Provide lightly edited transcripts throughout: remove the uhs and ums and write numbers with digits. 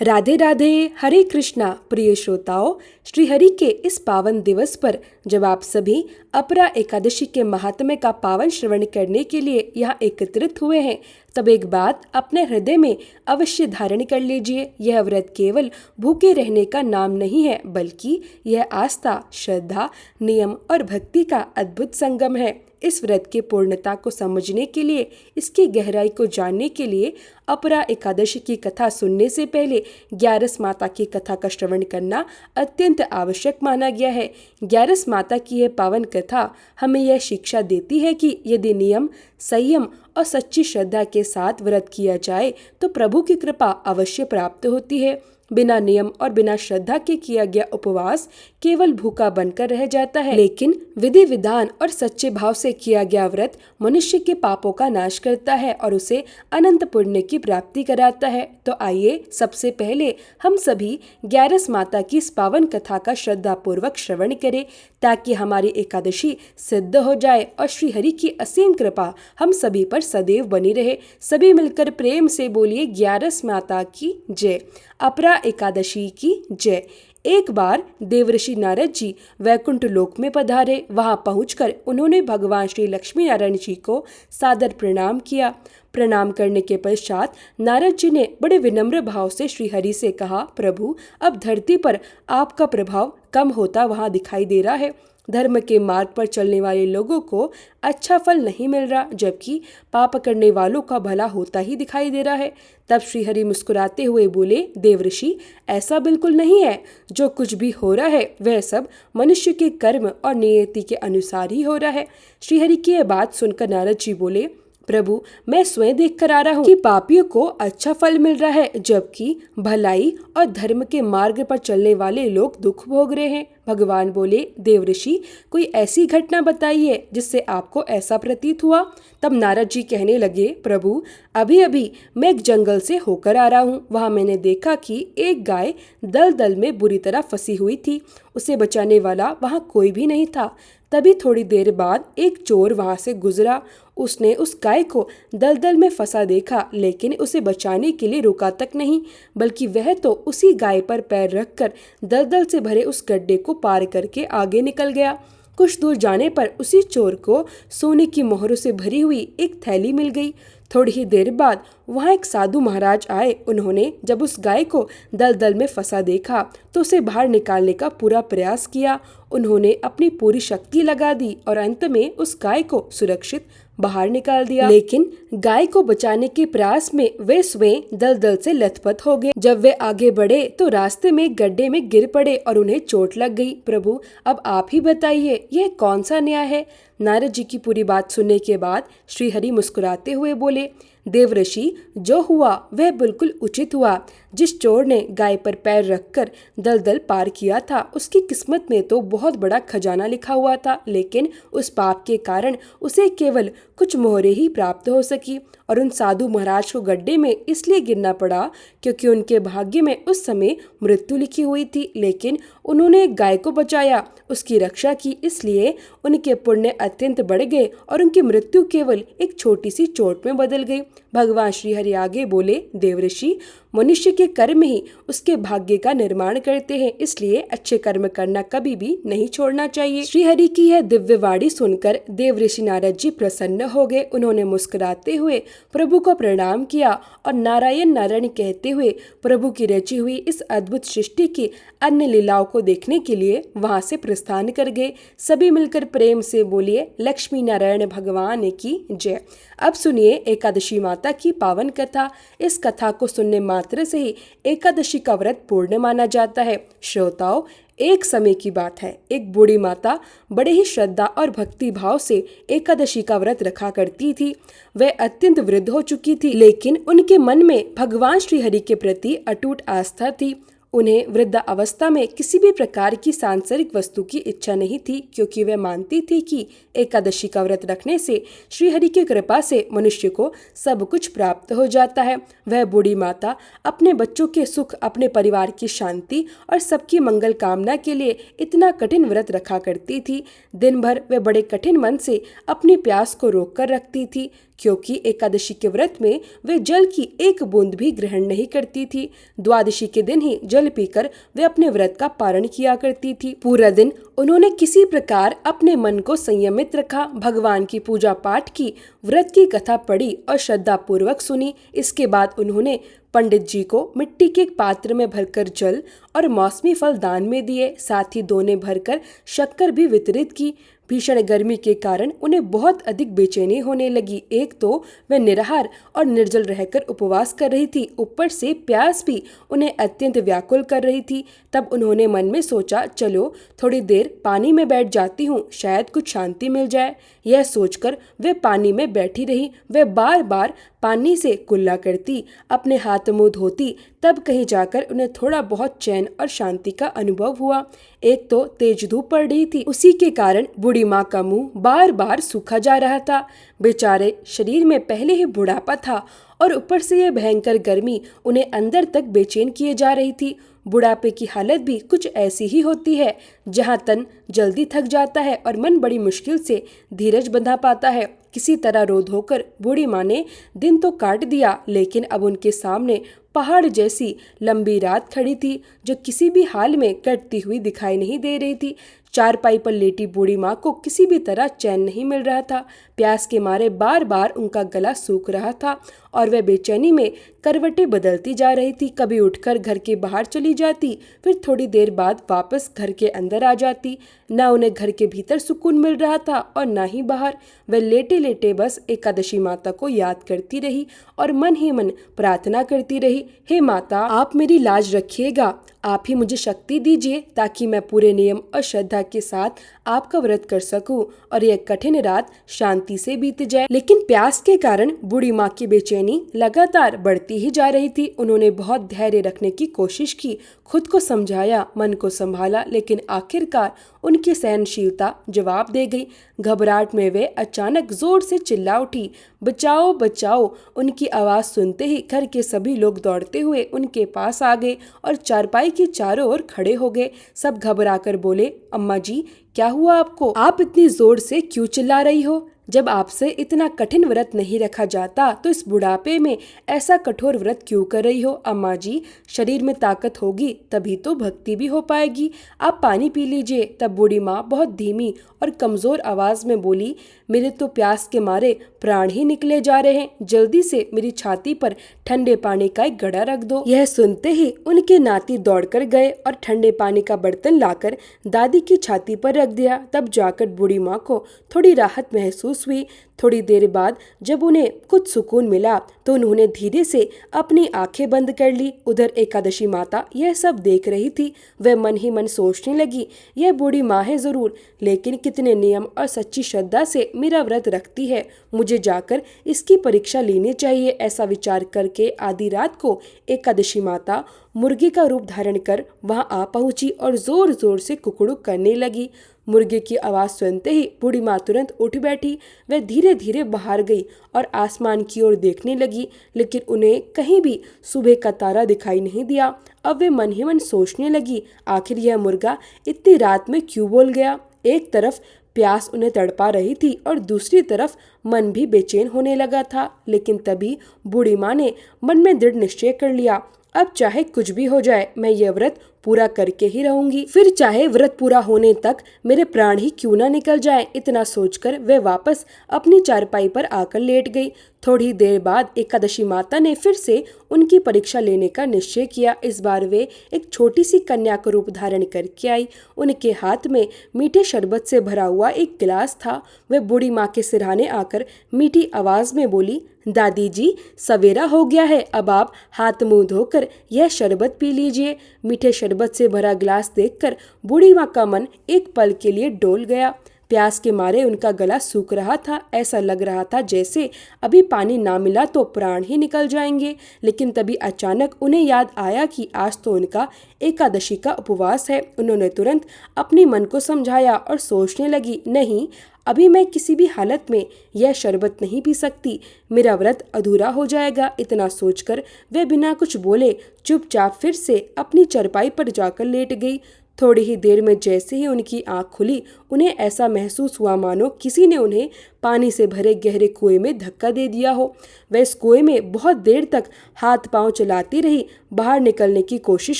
राधे राधे। हरे कृष्णा। प्रिय श्रोताओं, श्री हरि के इस पावन दिवस पर जब आप सभी अपरा एकादशी के महात्म्य का पावन श्रवण करने के लिए यहाँ एकत्रित हुए हैं, तब एक बात अपने हृदय में अवश्य धारण कर लीजिए। यह व्रत केवल भूखे रहने का नाम नहीं है, बल्कि यह आस्था, श्रद्धा, नियम और भक्ति का अद्भुत संगम है। इस व्रत की पूर्णता को समझने के लिए, इसकी गहराई को जानने के लिए अपरा एकादशी की कथा सुनने से पहले ग्यारस माता की कथा का श्रवण करना अत्यंत आवश्यक माना गया है। ग्यारस माता की यह पावन कथा हमें यह शिक्षा देती है कि यदि नियम, संयम और सच्ची श्रद्धा के साथ व्रत किया जाए तो प्रभु की कृपा अवश्य प्राप्त होती है। बिना नियम और बिना श्रद्धा के किया गया उपवास केवल भूखा बनकर रह जाता है, लेकिन विधि विधान और सच्चे भाव से किया गया व्रत मनुष्य के पापों का नाश करता है और उसे अनंत पुण्य की प्राप्ति कराता है। तो आइए सबसे पहले हम सभी ग्यारस माता की इस पावन कथा का श्रद्धा पूर्वक श्रवण करें, ताकि हमारी एकादशी सिद्ध हो जाए और श्री हरि की असीम कृपा हम सभी पर सदैव बनी रहे। सभी मिलकर प्रेम से बोलिए, ग्यारस माता की जय, अपरा एकादशी की जय। एक बार देवर्षि नारद जी वैकुंठ लोक में पधारे। वहां पहुंचकर उन्होंने भगवान श्री लक्ष्मी नारायण जी को सादर प्रणाम किया। प्रणाम करने के पश्चात नारद जी ने बड़े विनम्र भाव से श्री हरि से कहा, प्रभु, अब धरती पर आपका प्रभाव कम होता वहां दिखाई दे रहा है। धर्म के मार्ग पर चलने वाले लोगों को अच्छा फल नहीं मिल रहा, जबकि पाप करने वालों का भला होता ही दिखाई दे रहा है। तब श्री हरि मुस्कुराते हुए बोले, देवऋषि, ऐसा बिल्कुल नहीं है। जो कुछ भी हो रहा है वह सब मनुष्य के कर्म और नियति के अनुसार ही हो रहा है। श्री हरि की यह बात सुनकर नारद जी बोले, प्रभु, मैं स्वयं देख कर आ रहा हूँ कि पापियों को अच्छा फल मिल रहा है, जबकि भलाई और धर्म के मार्ग पर चलने वाले लोग दुख भोग रहे हैं। भगवान बोले, देवऋषि, कोई ऐसी घटना बताइए जिससे आपको ऐसा प्रतीत हुआ। तब नारद जी कहने लगे, प्रभु, अभी अभी मैं एक जंगल से होकर आ रहा हूँ। वहाँ मैंने देखा कि एक गाय दलदल में बुरी तरह फंसी हुई थी। उसे बचाने वाला वहाँ कोई भी नहीं था। तभी थोड़ी देर बाद एक चोर वहां से गुजरा। उसने उस गाय को दलदल में फंसा देखा, लेकिन उसे बचाने के लिए रुका तक नहीं, बल्कि वह तो उसी गाय पर पैर रखकर दलदल से भरे उस गड्ढे को पार करके आगे निकल गया। कुछ दूर जाने पर उसी चोर को सोने की मोहरों से भरी हुई एक थैली मिल गई। थोड़ी ही देर बाद वहाँ एक साधु महाराज आए। उन्होंने जब उस गाय को दलदल में फंसा देखा तो उसे बाहर निकालने का पूरा प्रयास किया। उन्होंने अपनी पूरी शक्ति लगा दी और अंत में उस गाय को सुरक्षित बाहर निकाल दिया, लेकिन गाय को बचाने के प्रयास में वे स्वयं दलदल से लथपथ हो गए। जब वे आगे बढ़े तो रास्ते में गड्ढे में गिर पड़े और उन्हें चोट लग गई। प्रभु, अब आप ही बताइए, यह कौन सा न्याय है। नारद जी की पूरी बात सुनने के बाद श्री हरि मुस्कुराते हुए बोले, देवऋषि, जो हुआ वह बिल्कुल उचित हुआ। जिस चोर ने गाय पर पैर रखकर दलदल पार किया था, उसकी किस्मत में तो बहुत बड़ा खजाना लिखा हुआ था, लेकिन उस पाप के कारण उसे केवल कुछ मोहरें ही प्राप्त हो सकी। और उन साधु महाराज को गड्ढे में इसलिए गिरना पड़ा क्योंकि उनके भाग्य में उस समय मृत्यु लिखी हुई थी, लेकिन उन्होंने गाय को बचाया, उसकी रक्षा की, इसलिए उनके पुण्य अत्यंत बढ़ गए और उनकी मृत्यु केवल एक छोटी सी चोट में बदल गई। भगवान श्री हरि आगे बोले, देवऋषि, मनुष्य के कर्म ही उसके भाग्य का निर्माण करते हैं, इसलिए अच्छे कर्म करना कभी भी नहीं छोड़ना चाहिए। श्री हरि की यह दिव्य वाणी सुनकर देवऋषि नारद जी प्रसन्न हो गए। उन्होंने मुस्कुराते हुए प्रभु को प्रणाम किया और नारायण नारायण कहते हुए प्रभु की रची हुई इस अद्भुत सृष्टि की अन्य लीलाओं को देखने के लिए वहां से प्रस्थान कर गए। सभी मिलकर प्रेम से बोलिए, लक्ष्मी नारायण भगवान की जय। अब सुनिए एकादशी माता की पावन कथा। इस कथा को सुनने मात्र से ही एकादशी का व्रत पूर्ण माना जाता है। श्रोताओं, एक समय की बात है, एक बूढ़ी माता बड़े ही श्रद्धा और भक्ति भाव से एकादशी का व्रत रखा करती थी। वह अत्यंत वृद्ध हो चुकी थी, लेकिन उनके मन में भगवान श्री हरि के प्रति अटूट आस्था थी। उन्हें वृद्ध अवस्था में किसी भी प्रकार की सांसारिक वस्तु की इच्छा नहीं थी, क्योंकि वे मानती थी कि एकादशी का व्रत रखने से श्रीहरि की कृपा से मनुष्य को सब कुछ प्राप्त हो जाता है। वह बूढ़ी माता अपने बच्चों के सुख, अपने परिवार की शांति और सबकी मंगल कामना के लिए इतना कठिन व्रत रखा करती थी। दिन भर वे बड़े कठिन मन से अपनी प्यास को रोक कर रखती थी, क्योंकि एकादशी के व्रत में वे जल की एक बूंद भी ग्रहण नहीं करती थी। द्वादशी के दिन ही जल पीकर वे अपने व्रत का पारण किया करती थी। पूरा दिन उन्होंने किसी प्रकार अपने मन को संयमित रखा, भगवान की पूजा पाठ की, व्रत की कथा पढ़ी और श्रद्धा पूर्वक सुनी। इसके बाद उन्होंने पंडित जी को मिट्टी के एक पात्र में भरकर जल और मौसमी फल दान में दिए, साथ ही दोने भरकर शक्कर भी वितरित की। भीषण गर्मी के कारण उन्हें बहुत अधिक बेचैनी होने लगी। एक तो वे निराहार और निर्जल रहकर उपवास कर रही थी, ऊपर से प्यास भी उन्हें अत्यंत व्याकुल कर रही थी। तब उन्होंने मन में सोचा, चलो थोड़ी देर पानी में बैठ जाती हूँ, शायद कुछ शांति मिल जाए। यह सोचकर वे पानी में बैठी रही। वे बार बार पानी से कुल्ला करती, अपने हाथ मुंह धोती, तब कहीं जाकर उन्हें थोड़ा बहुत चैन और शांति का अनुभव हुआ। एक तो तेज धूप पड़ रही थी, उसी के कारण बूढ़ी माँ का मुंह बार बार सूखा जा रहा था। बेचारे शरीर में पहले ही बुढ़ापा था और ऊपर से यह भयंकर गर्मी उन्हें अंदर तक बेचैन किए जा रही थी। बुढ़ापे की हालत भी कुछ ऐसी ही होती है, जहाँ तन जल्दी थक जाता है और मन बड़ी मुश्किल से धीरज बंधा पाता है। किसी तरह रो धोकर बूढ़ी माँ ने दिन तो काट दिया, लेकिन अब उनके सामने पहाड़ जैसी लंबी रात खड़ी थी, जो किसी भी हाल में कटती हुई दिखाई नहीं दे रही थी। चारपाई पर लेटी बूढ़ी माँ को किसी भी तरह चैन नहीं मिल रहा था। प्यास के मारे बार बार उनका गला सूख रहा था और वह बेचैनी में करवटें बदलती जा रही थी। कभी उठकर घर के बाहर चली जाती, फिर थोड़ी देर बाद वापस घर के अंदर आ जाती। न उन्हें घर के भीतर सुकून मिल रहा था और न ही बाहर। वह लेटे लेटे बस एकादशी माता को याद करती रही और मन ही मन प्रार्थना करती रही, हे माता, आप मेरी लाज रखिएगा, आप ही मुझे शक्ति दीजिए ताकि मैं पूरे नियम और श्रद्धा के साथ आपका व्रत कर सकूं और यह कठिन रात शांति से बीत जाए। लेकिन प्यास के कारण बूढ़ी माँ की बेचैनी लगातार बढ़ती ही जा रही थी। उन्होंने बहुत धैर्य रखने की कोशिश की, खुद को समझाया, मन को संभाला, लेकिन आखिरकार उनकी सहनशीलता जवाब दे गई। घबराहट में वे अचानक जोर से चिल्ला उठी, बचाओ बचाओ। उनकी आवाज सुनते ही घर के सभी लोग दौड़ते हुए उनके पास आ गए और चारपाई के चारों ओर खड़े हो गए। सब घबराकर बोले, अम्मा जी, क्या हुआ आपको? आप इतनी जोर से क्यों चिल्ला रही हो? जब आपसे इतना कठिन व्रत नहीं रखा जाता तो इस बुढ़ापे में ऐसा कठोर व्रत क्यों कर रही हो? अम्मा जी, शरीर में ताकत होगी तभी तो भक्ति भी हो पाएगी। आप पानी पी लीजिए। तब बूढ़ी माँ बहुत धीमी और कमजोर आवाज में बोली, मेरे तो प्यास के मारे प्राण ही निकले जा रहे हैं, जल्दी से मेरी छाती पर ठंडे पानी का एक घड़ा रख दो। यह सुनते ही उनके नाती दौड़कर गए और ठंडे पानी का बर्तन लाकर दादी की छाती पर रख दिया। तब जाकर बूढ़ी माँ को थोड़ी राहत महसूस हुई। थोड़ी देर बाद जब उन्हें कुछ सुकून मिला तो उन्होंने धीरे से अपनी आंखें बंद कर ली। उधर एकादशी माता यह सब देख रही थी। वह मन ही मन सोचने लगी, यह बूढ़ी माँ है जरूर, लेकिन कितने नियम और सच्ची श्रद्धा से मेरा व्रत रखती है। मुझे जाकर इसकी परीक्षा लेनी चाहिए। ऐसा विचार करके आधी रात को एकादशी माता मुर्गे का रूप धारण कर वहां आ पहुंची और जोर जोर से कुकड़ुक करने लगी। मुर्गे की आवाज सुनते ही बूढ़ी माँ तुरंत उठ बैठी। वह धीरे धीरे बाहर गई और आसमान की ओर देखने लगी, लेकिन उन्हें कहीं भी सुबह का तारा दिखाई नहीं दिया। अब वे मन ही मन सोचने लगी, आखिर यह मुर्गा इतनी रात में क्यों बोल गया? एक तरफ प्यास उन्हें तड़पा रही थी और दूसरी तरफ मन भी बेचैन होने लगा था। लेकिन तभी बूढ़ी माँ ने मन में दृढ़ निश्चय कर लिया, अब चाहे कुछ भी हो जाए, मैं यह व्रत पूरा करके ही रहूंगी, फिर चाहे व्रत पूरा होने तक मेरे प्राण ही क्यों ना निकल जाए। इतना सोचकर वे वापस अपनी चारपाई पर आकर लेट गई। थोड़ी देर बाद एकादशी माता ने फिर से उनकी परीक्षा लेने का निश्चय किया। इस बार वे एक छोटी सी कन्या का रूप धारण करके आई। उनके हाथ में मीठे शरबत से भरा हुआ एक गिलास था। वे बूढ़ी माँ के सिरहाने आकर मीठी आवाज में बोली, दादी जी, सवेरा हो गया है, अब आप हाथ मुंह धोकर यह शरबत पी लीजिए। मीठे शरबत से भरा गिलास देखकर बूढ़ी माँ का मन एक पल के लिए डोल गया। प्यास के मारे उनका गला सूख रहा था। ऐसा लग रहा था जैसे अभी पानी ना मिला तो प्राण ही निकल जाएंगे। लेकिन तभी अचानक उन्हें याद आया कि आज तो उनका एकादशी का उपवास है। उन्होंने तुरंत अपने मन को समझाया और सोचने लगी, नहीं, अभी मैं किसी भी हालत में यह शरबत नहीं पी सकती, मेरा व्रत अधूरा हो जाएगा। इतना सोचकर वे बिना कुछ बोले चुपचाप फिर से अपनी चारपाई पर जाकर लेट गई। थोड़ी ही देर में जैसे ही उनकी आंख खुली, उन्हें ऐसा महसूस हुआ मानो किसी ने उन्हें पानी से भरे गहरे कुएं में धक्का दे दिया हो। वह इस कुएं में बहुत देर तक हाथ पांव चलाती रही, बाहर निकलने की कोशिश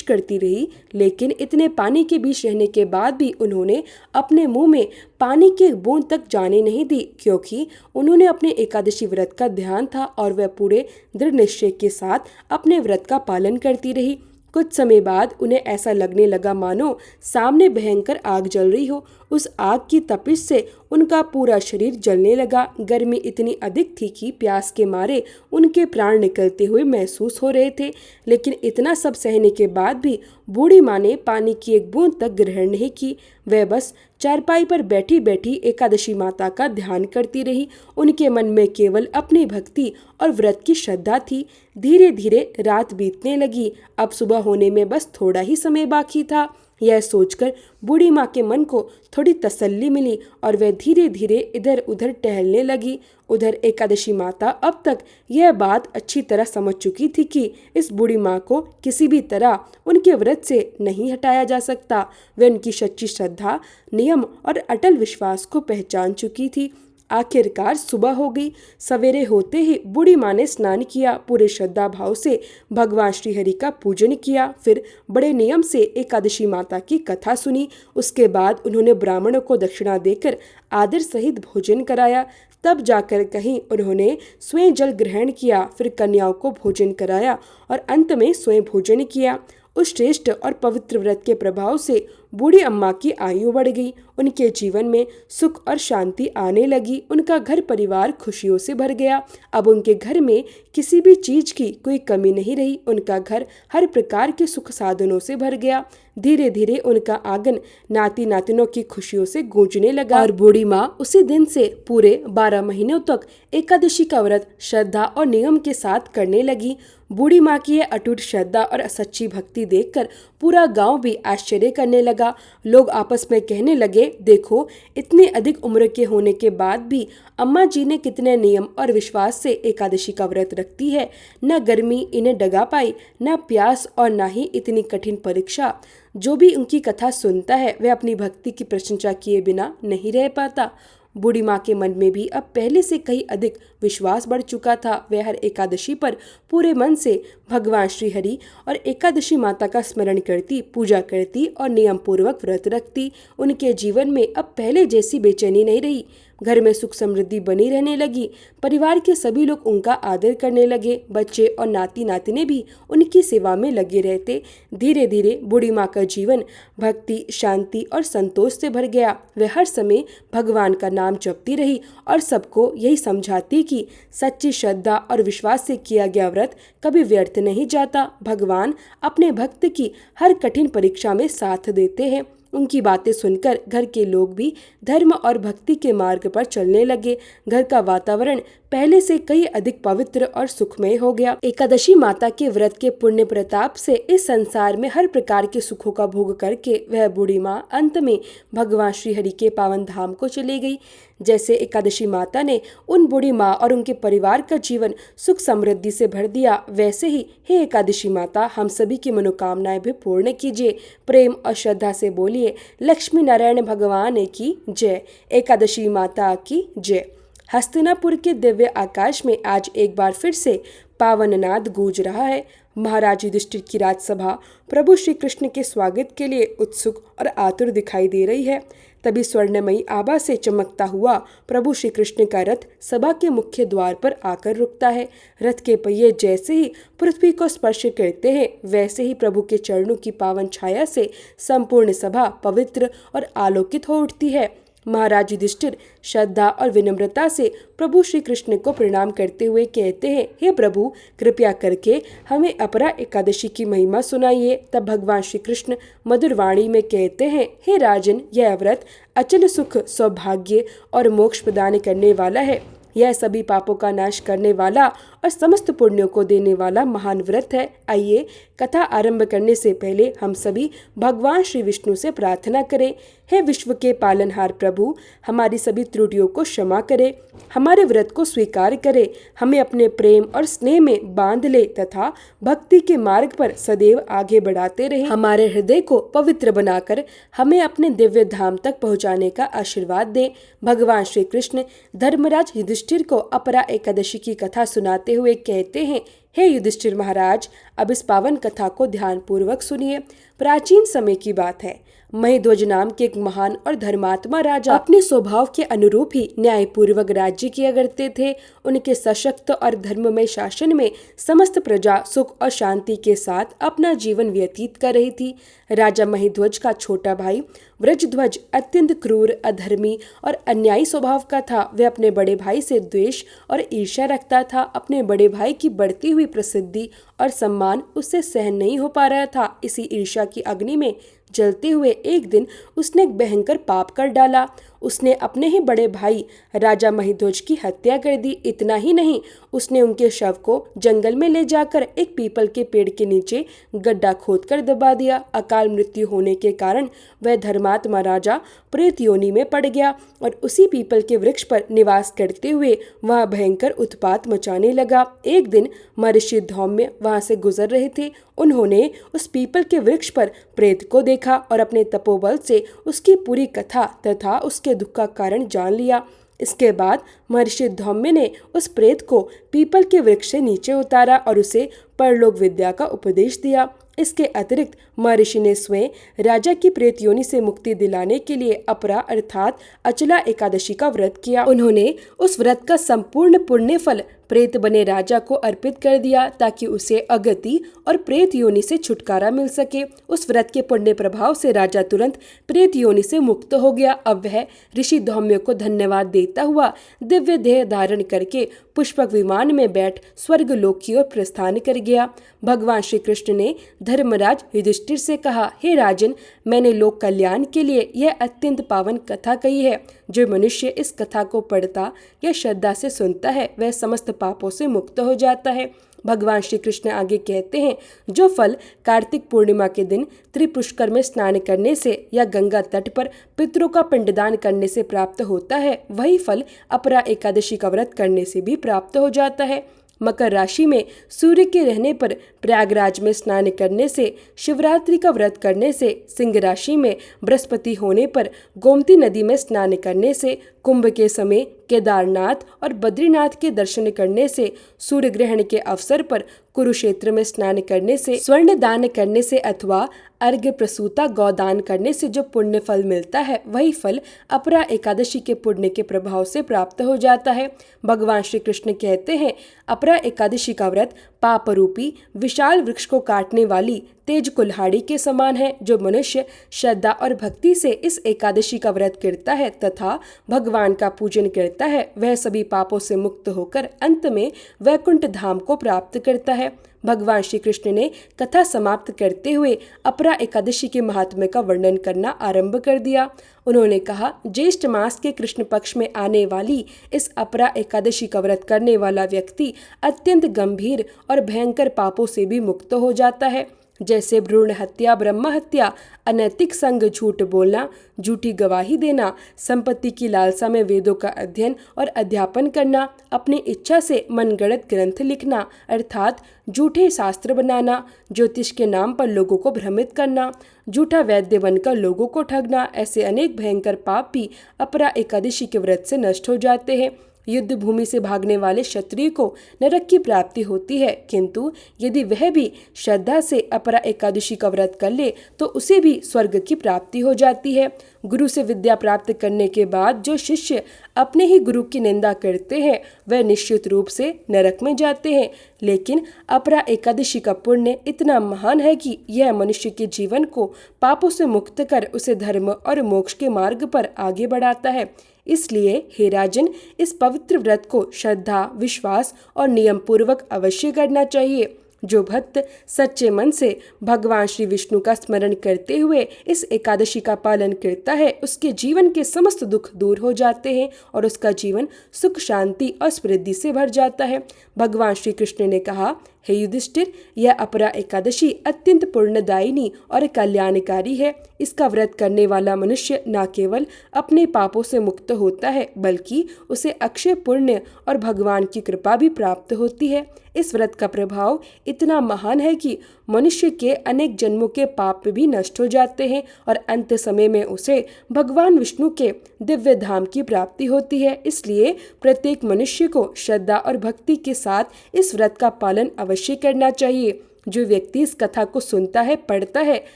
करती रही, लेकिन इतने पानी के बीच रहने के बाद भी उन्होंने अपने मुंह में पानी की एक बूंद तक जाने नहीं दी, क्योंकि उन्होंने अपने एकादशी व्रत का ध्यान था और वह पूरे दृढ़ निश्चय के साथ अपने व्रत का पालन करती रही। कुछ समय बाद उन्हें ऐसा लगने लगा मानो सामने भयंकर आग जल रही हो। उस आग की तपिश से उनका पूरा शरीर जलने लगा। गर्मी इतनी अधिक थी कि प्यास के मारे उनके प्राण निकलते हुए महसूस हो रहे थे। लेकिन इतना सब सहने के बाद भी बूढ़ी माँ ने पानी की एक बूंद तक ग्रहण नहीं की। वह बस चारपाई पर बैठी बैठी एकादशी माता का ध्यान करती रही। उनके मन में केवल अपनी भक्ति और व्रत की श्रद्धा थी। धीरे धीरे रात बीतने लगी। अब सुबह होने में बस थोड़ा ही समय बाकी था। यह सोचकर बूढ़ी माँ के मन को थोड़ी तसल्ली मिली और वह धीरे धीरे इधर उधर टहलने लगी। उधर एकादशी माता अब तक यह बात अच्छी तरह समझ चुकी थी कि इस बूढ़ी माँ को किसी भी तरह उनके व्रत से नहीं हटाया जा सकता। वह उनकी सच्ची श्रद्धा, नियम और अटल विश्वास को पहचान चुकी थी। आखिरकार सुबह हो गई। सवेरे होते ही बूढ़ी माँ ने स्नान किया, पूरे श्रद्धा भाव से भगवान श्रीहरि का पूजन किया, फिर बड़े नियम से एकादशी माता की कथा सुनी। उसके बाद उन्होंने ब्राह्मणों को दक्षिणा देकर आदर सहित भोजन कराया। तब जाकर कहीं उन्होंने स्वयं जल ग्रहण किया, फिर कन्याओं को भोजन कराया और अंत में स्वयं भोजन किया। उस श्रेष्ठ और पवित्र व्रत के प्रभाव से बूढ़ी अम्मा की आयु बढ़ गई। उनके जीवन में सुख और शांति आने लगी। उनका घर परिवार खुशियों से भर गया। अब उनके घर में किसी भी चीज की कोई कमी नहीं रही। उनका घर हर प्रकार के सुख साधनों से भर गया। धीरे धीरे उनका आंगन नाती नातिनों की खुशियों से गूंजने लगा और बूढ़ी माँ उसी दिन से पूरे 12 महीनों तक एकादशी का व्रत श्रद्धा और नियम के साथ करने लगी। बूढ़ी माँ की यह अटूट श्रद्धा और सच्ची भक्ति देखकर पूरा गांव भी आश्चर्य करने लगा। लोग आपस में कहने लगे, देखो, इतनी अधिक उम्र के होने के बाद भी अम्मा जी ने कितने नियम और विश्वास से एकादशी का व्रत रखती है। न गर्मी इन्हें डगा पाई, न प्यास और न ही इतनी कठिन परीक्षा। जो भी उनकी कथा सुनता है वह अपनी भक्ति की प्रशंसा किए बिना नहीं रह पाता। बूढ़ी माँ के मन में भी अब पहले से कहीं अधिक विश्वास बढ़ चुका था। वह हर एकादशी पर पूरे मन से भगवान श्रीहरि और एकादशी माता का स्मरण करती, पूजा करती और नियम पूर्वक व्रत रखती। उनके जीवन में अब पहले जैसी बेचैनी नहीं रही। घर में सुख समृद्धि बनी रहने लगी। परिवार के सभी लोग उनका आदर करने लगे। बच्चे और नाती नातिने भी उनकी सेवा में लगे रहते। धीरे धीरे बूढ़ी माँ का जीवन भक्ति, शांति और संतोष से भर गया। वह हर समय भगवान का नाम जपती रही और सबको यही समझाती कि सच्ची श्रद्धा और विश्वास से किया गया व्रत कभी व्यर्थ नहीं जाता। भगवान अपने भक्त की हर कठिन परीक्षा में साथ देते हैं। उनकी बातें सुनकर घर के लोग भी धर्म और भक्ति के मार्ग पर चलने लगे। घर का वातावरण पहले से कई अधिक पवित्र और सुखमय हो गया। एकादशी माता के व्रत के पुण्य प्रताप से इस संसार में हर प्रकार के सुखों का भोग करके वह बूढ़ी माँ अंत में भगवान श्रीहरि के पावन धाम को चली गई। जैसे एकादशी माता ने उन बूढ़ी माँ और उनके परिवार का जीवन सुख समृद्धि से भर दिया, वैसे ही हे एकादशी माता, हम सभी की मनोकामनाएं भी पूर्ण कीजिए। प्रेम और श्रद्धा से बोलिए, लक्ष्मी नारायण भगवान की जय, एकादशी माता की जय। हस्तिनापुर के दिव्य आकाश में आज एक बार फिर से पावन नाद गूंज रहा है। महाराज युधिष्ठिर की राजसभा प्रभु श्री कृष्ण के स्वागत के लिए उत्सुक और आतुर दिखाई दे रही है। तभी स्वर्णमयी आभा से चमकता हुआ प्रभु श्री कृष्ण का रथ सभा के मुख्य द्वार पर आकर रुकता है। रथ के पहिए जैसे ही पृथ्वी को स्पर्श करते हैं, वैसे ही प्रभु के चरणों की पावन छाया से संपूर्ण सभा पवित्र और आलोकित हो उठती है। महाराज युधिष्ठिर श्रद्धा और विनम्रता से प्रभु श्री कृष्ण को प्रणाम करते हुए कहते हैं, हे प्रभु, कृपया करके हमें अपरा एकादशी की महिमा सुनाइए। तब भगवान श्री कृष्ण मधुर वाणी में कहते हैं, हे राजन, यह व्रत अचल सुख, सौभाग्य और मोक्ष प्रदान करने वाला है। यह सभी पापों का नाश करने वाला और समस्त पुण्यों को देने वाला महान व्रत है। आइए कथा आरंभ करने से पहले हम सभी भगवान श्री विष्णु से प्रार्थना करें। हे विश्व के पालनहार प्रभु, हमारी सभी त्रुटियों को क्षमा करें, हमारे व्रत को स्वीकार करें, हमें अपने प्रेम और स्नेह में बांध ले तथा भक्ति के मार्ग पर सदैव आगे बढ़ाते रहे। हमारे हृदय को पवित्र बनाकर हमें अपने दिव्य धाम तक पहुँचाने का आशीर्वाद दें। भगवान श्री कृष्ण धर्मराज युधिष्ठिर को अपरा एकादशी की कथा सुनाते हुए कहते हैं, हे युधिष्ठिर महाराज, अब इस पावन कथा को ध्यान पूर्वक सुनिए। प्राचीन समय की बात है। महीध्वज नाम के एक महान और धर्मात्मा राजा अपने स्वभाव के अनुरूप ही न्यायपूर्वक राज्य किया करते थे। उनके सशक्त और धर्ममय शासन में समस्त प्रजा सुख और शांति के साथ अपना जीवन व्यतीत कर रही थी। राजा महीध्वज का छोटा भाई व्रजध्वज अत्यंत क्रूर, अधर्मी और अन्यायी स्वभाव का था। वह अपने बड़े भाई से द्वेष और ईर्ष्या रखता था। अपने बड़े भाई की बढ़ती हुई प्रसिद्धि और सम्मान उससे सहन नहीं हो पा रहा था। इसी ईर्ष्या की अग्नि में जलते हुए एक दिन उसने एक भयंकर पाप कर डाला। उसने अपने ही बड़े भाई राजा महीध्वज की हत्या कर दी। इतना ही नहीं, उसने उनके शव को जंगल में ले जाकर एक पीपल के पेड़ के नीचे गड्ढा खोदकर दबा दिया। अकाल मृत्यु होने के कारण वह धर्मात्मा राजा प्रेत योनि में पड़ गया और उसी पीपल के वृक्ष पर निवास करते हुए वह भयंकर उत्पात मचाने लगा। एक दिन महर्षि धौम्य वहां से गुजर रहे थे। उन्होंने उस पीपल के वृक्ष पर प्रेत को देखा और अपने तपोबल से उसकी पूरी कथा तथा उसके दुख का कारण जान लिया। इसके बाद महर्षि धौम्य ने उस प्रेत को पीपल के वृक्ष से नीचे उतारा और उसे परलोक विद्या का उपदेश दिया। इसके अतिरिक्त महर्षि ने स्वयं राजा की प्रेत योनि से मुक्ति दिलाने के लिए अपरा अर्थात अचला एकादशी का व्रत किया। उन्होंने उस व्रत का संपूर्ण पुण्य फल प्रेत बने राजा को अर्पित कर दिया ताकि उसे अगति और प्रेत योनि से छुटकारा मिल सके। उस व्रत के पुण्य प्रभाव से राजा तुरंत प्रेत योनि से मुक्त हो गया। अब वह ऋषि धौम्य को धन्यवाद देता हुआ दिव्य देह धारण करके पुष्पक विमान में बैठ स्वर्ग लोक की ओर प्रस्थान कर गया। भगवान श्री कृष्ण ने धर्मराज युधिष्ठिर से कहा, हे राजन, मैंने लोक कल्याण के लिए यह अत्यंत पावन कथा कही है। जो मनुष्य इस कथा को पढ़ता या श्रद्धा से सुनता है वह समस्त पापों से मुक्त हो जाता है। भगवान श्री कृष्ण आगे कहते हैं, जो फल कार्तिक पूर्णिमा के दिन त्रिपुष्कर में स्नान करने से या गंगा तट पर पितरों का पिंडदान करने से प्राप्त होता है, वही फल अपरा एकादशी का व्रत करने से भी प्राप्त हो जाता है। मकर राशि में सूर्य के रहने पर प्रयागराज में स्नान करने से, शिवरात्रि का व्रत करने से, सिंह राशि में बृहस्पति होने पर गोमती नदी में स्नान करने से, कुंभ के समय केदारनाथ और बद्रीनाथ के दर्शन करने से, सूर्य ग्रहण के अवसर पर कुरुक्षेत्र में स्नान करने से, स्वर्ण दान करने से अथवा अर्घ्य प्रसूता गौदान करने से जो पुण्य फल मिलता है वही फल अपरा एकादशी के पुण्य के प्रभाव से प्राप्त हो जाता है। भगवान श्री कृष्ण कहते हैं, अपरा एकादशी का व्रत पाप रूपी विशाल वृक्ष को काटने वाली तेज कुल्हाड़ी के समान है। जो मनुष्य श्रद्धा और भक्ति से इस एकादशी का व्रत करता है तथा भगवान का पूजन करता है वह सभी पापों से मुक्त होकर अंत में वैकुंठ धाम को प्राप्त करता है। भगवान श्री कृष्ण ने कथा समाप्त करते हुए अपरा एकादशी के महात्म्य का वर्णन करना आरंभ कर दिया। उन्होंने कहा, ज्येष्ठ मास के कृष्ण पक्ष में आने वाली इस अपरा एकादशी का व्रत करने वाला व्यक्ति अत्यंत गंभीर और भयंकर पापों से भी मुक्त हो जाता है, जैसे भ्रूण हत्या, ब्रह्म हत्या, अनैतिक संग, झूठ बोलना, झूठी गवाही देना, संपत्ति की लालसा में वेदों का अध्ययन और अध्यापन करना, अपनी इच्छा से मनगढ़ंत ग्रंथ लिखना अर्थात झूठे शास्त्र बनाना, ज्योतिष के नाम पर लोगों को भ्रमित करना, झूठा वैद्य बनकर लोगों को ठगना, ऐसे अनेक भयंकर पाप भी अपरा एकादशी के व्रत से नष्ट हो जाते हैं। युद्ध भूमि से भागने वाले क्षत्रिय को नरक की प्राप्ति होती है, किंतु यदि वह भी श्रद्धा से अपरा एकादशी का व्रत कर ले तो उसे भी स्वर्ग की प्राप्ति हो जाती है। गुरु से विद्या प्राप्त करने के बाद जो शिष्य अपने ही गुरु की निंदा करते हैं वह निश्चित रूप से नरक में जाते हैं, लेकिन अपरा एकादशी का पुण्य इतना महान है कि यह मनुष्य के जीवन को पापों से मुक्त कर उसे धर्म और मोक्ष के मार्ग पर आगे बढ़ाता है। इसलिए हे राजन, इस पवित्र व्रत को श्रद्धा, विश्वास और नियम पूर्वक अवश्य करना चाहिए। जो भक्त सच्चे मन से भगवान श्री विष्णु का स्मरण करते हुए इस एकादशी का पालन करता है, उसके जीवन के समस्त दुख दूर हो जाते हैं और उसका जीवन सुख, शांति और समृद्धि से भर जाता है। भगवान श्री कृष्ण ने कहा, हे युधिष्ठिर, यह अपरा एकादशी अत्यंत पुण्यदायिनी और कल्याणकारी है। इसका व्रत करने वाला मनुष्य न केवल अपने पापों से मुक्त होता है, बल्कि उसे अक्षय पुण्य और भगवान की कृपा भी प्राप्त होती है। इस व्रत का प्रभाव इतना महान है कि मनुष्य के अनेक जन्मों के पाप भी नष्ट हो जाते हैं और अंत समय में उसे भगवान विष्णु के दिव्य धाम की प्राप्ति होती है। इसलिए प्रत्येक मनुष्य को श्रद्धा और भक्ति के साथ इस व्रत का पालन अवश्य करना चाहिए। जो व्यक्ति इस कथा को सुनता है, पढ़ता है